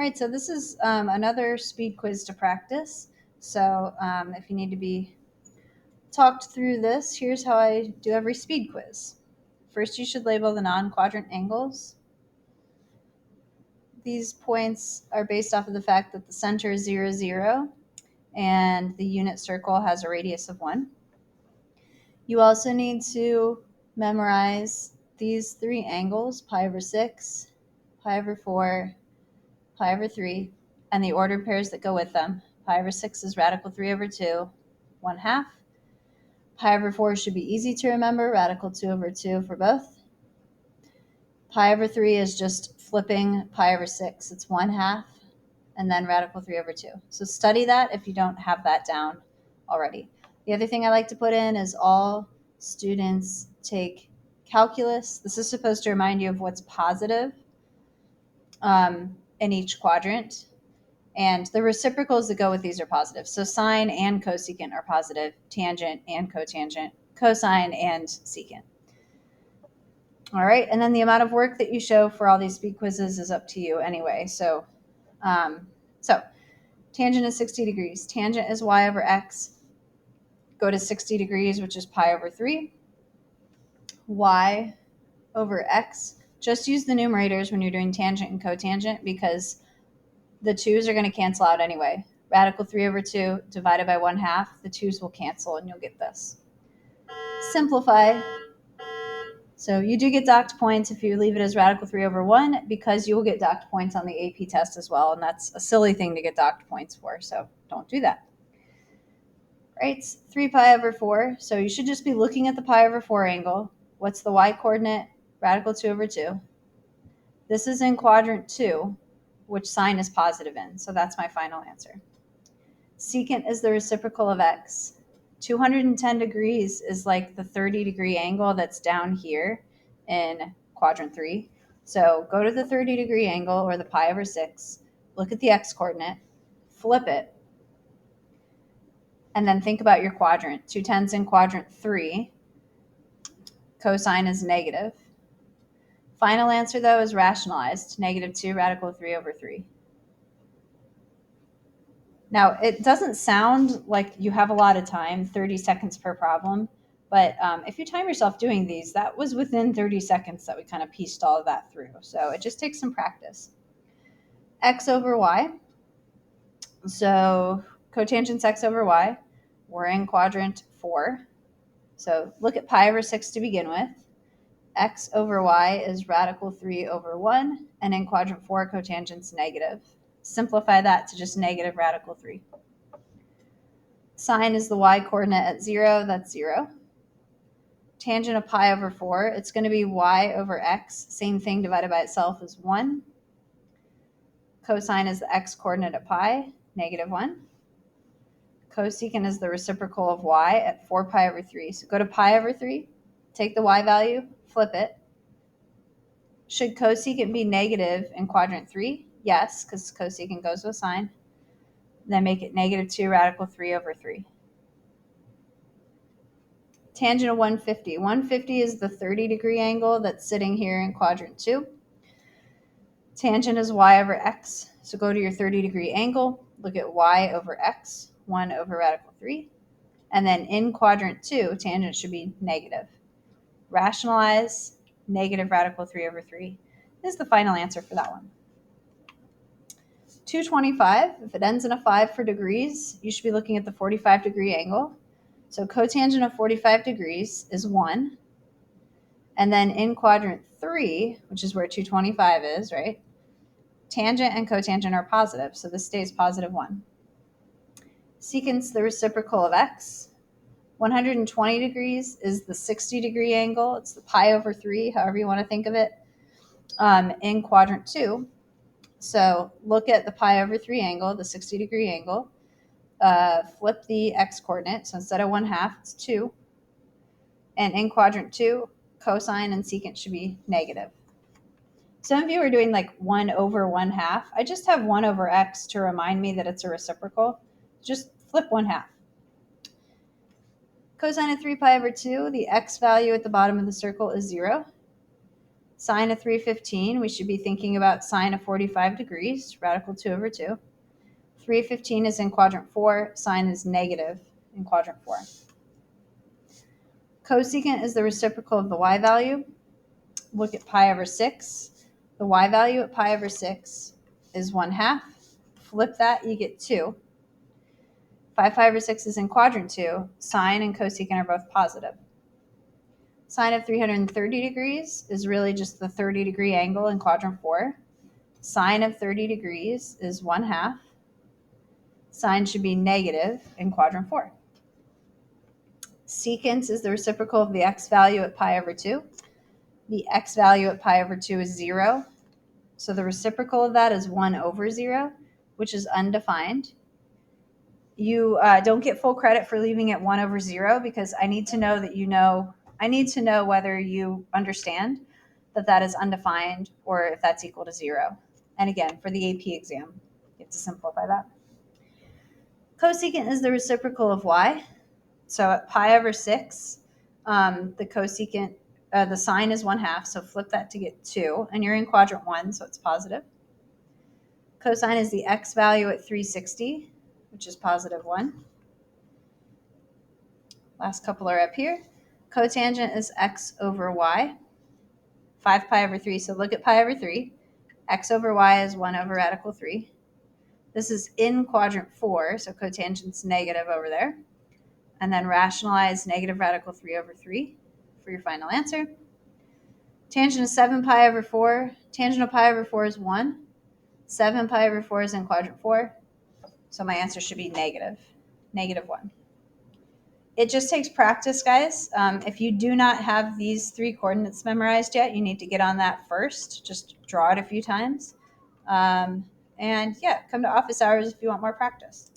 right, so this is another speed quiz to practice. So if you need to be talked through this, here's how I do every speed quiz. First, you should label the non-quadrant angles. These points are based off of the fact that the center is 0, 0, and the unit circle has a radius of 1. You also need to memorize these three angles, pi over 6, pi over 4, pi over 3, and the ordered pairs that go with them. Pi over 6 is radical 3 over 2, 1/2. Pi over 4 should be easy to remember, radical 2 over 2 for both. Pi over 3 is just flipping pi over 6. It's 1/2, and then radical 3 over 2. So study that if you don't have that down already. The other thing I like to put in is all students take calculus. This is supposed to remind you of what's positive in each quadrant. And the reciprocals that go with these are positive. So sine and cosecant are positive, tangent and cotangent, cosine and secant. All right, and then the amount of work that you show for all these speed quizzes is up to you anyway. So tangent is 60 degrees. Tangent is y over x. Go to 60 degrees, which is pi over 3. Y over x. Just use the numerators when you're doing tangent and cotangent because the 2's are going to cancel out anyway. Radical 3 over 2 divided by 1/2, the 2's will cancel and you'll get this. Simplify. So you do get docked points if you leave it as radical 3 over 1 because you will get docked points on the AP test as well, and that's a silly thing to get docked points for, so don't do that. Right, 3 pi over 4, so you should just be looking at the pi over 4 angle. What's the y coordinate? Radical 2 over 2. This is in quadrant 2, which sign is positive in, so that's my final answer. Secant is the reciprocal of x. 210 degrees is like the 30-degree angle that's down here in quadrant 3. So go to the 30-degree angle, or the pi over 6, look at the x-coordinate, flip it, and then think about your quadrant. 210's in quadrant 3. Cosine is negative. Final answer, though, is rationalized. Negative 2 radical 3 over 3. Now, it doesn't sound like you have a lot of time, 30 seconds per problem, but if you time yourself doing these, that was within 30 seconds that we kind of pieced all of that through. So it just takes some practice. X over y. So cotangent's x over y. We're in quadrant 4. So look at pi over 6 to begin with. X over y is radical 3 over 1, and in quadrant 4, cotangent's negative. Simplify that to just negative radical 3. Sine is the y coordinate at 0, that's 0. Tangent of pi over 4, it's going to be y over x, same thing divided by itself is 1. Cosine is the x coordinate at pi, negative 1. Cosecant is the reciprocal of y at 4 pi over 3. So go to pi over 3, take the y value, flip it. Should cosecant be negative in quadrant 3? Yes, because cosecant goes with sine. Then make it negative 2 radical 3 over 3. Tangent of 150. 150 is the 30-degree angle that's sitting here in quadrant 2. Tangent is y over x. So go to your 30-degree angle, look at y over x, 1 over radical 3. And then in quadrant 2, tangent should be negative. Rationalize, negative radical 3 over 3. This is the final answer for that one. 225, if it ends in a 5 for degrees, you should be looking at the 45-degree angle. So cotangent of 45 degrees is 1. And then in quadrant 3, which is where 225 is, right? Tangent and cotangent are positive, so this stays positive 1. Secant's the reciprocal of x. 120 degrees is the 60-degree angle. It's the pi over 3, however you want to think of it, in quadrant 2. So look at the pi over 3 angle, the 60-degree angle. Flip the x-coordinate. So instead of 1/2, it's 2. And in quadrant 2, cosine and secant should be negative. Some of you are doing like 1 over 1/2. I just have 1 over x to remind me that it's a reciprocal. Just flip 1/2. Cosine of 3 pi over 2, the x value at the bottom of the circle is 0. Sine of 315, we should be thinking about sine of 45 degrees, radical 2 over 2. 315 is in quadrant 4, sine is negative in quadrant 4. Cosecant is the reciprocal of the y value. Look at pi over 6. The y value at pi over 6 is 1/2. Flip that, you get 2. 5 pi over 6 is in quadrant 2. Sine and cosecant are both positive. Sine of 330 degrees is really just the 30-degree angle in quadrant 4. Sine of 30 degrees is 1/2. Sine should be negative in quadrant 4. Secant is the reciprocal of the x value at pi over 2. The x value at pi over 2 is 0. So the reciprocal of that is 1 over 0, which is undefined. You don't get full credit for leaving it 1 over 0 because I need to know that you know. I need to know whether you understand that that is undefined or if that's equal to 0. And again, for the AP exam, you have to simplify that. Cosecant is the reciprocal of y. So at pi over 6, the cosecant, the sine is 1/2, so flip that to get 2, and you're in quadrant 1, so it's positive. Cosine is the x value at 360, which is positive 1. Last couple are up here. Cotangent is x over y, 5 pi over 3, so look at pi over 3. X over y is 1 over radical 3. This is in quadrant 4, so cotangent's negative over there. And then rationalize negative radical 3 over 3 for your final answer. Tangent is 7 pi over 4. Tangent of pi over 4 is 1. 7 pi over 4 is in quadrant 4. So my answer should be negative 1. It just takes practice, guys. If you do not have these 3 coordinates memorized yet, you need to get on that first. Just draw it a few times. And yeah, come to office hours if you want more practice.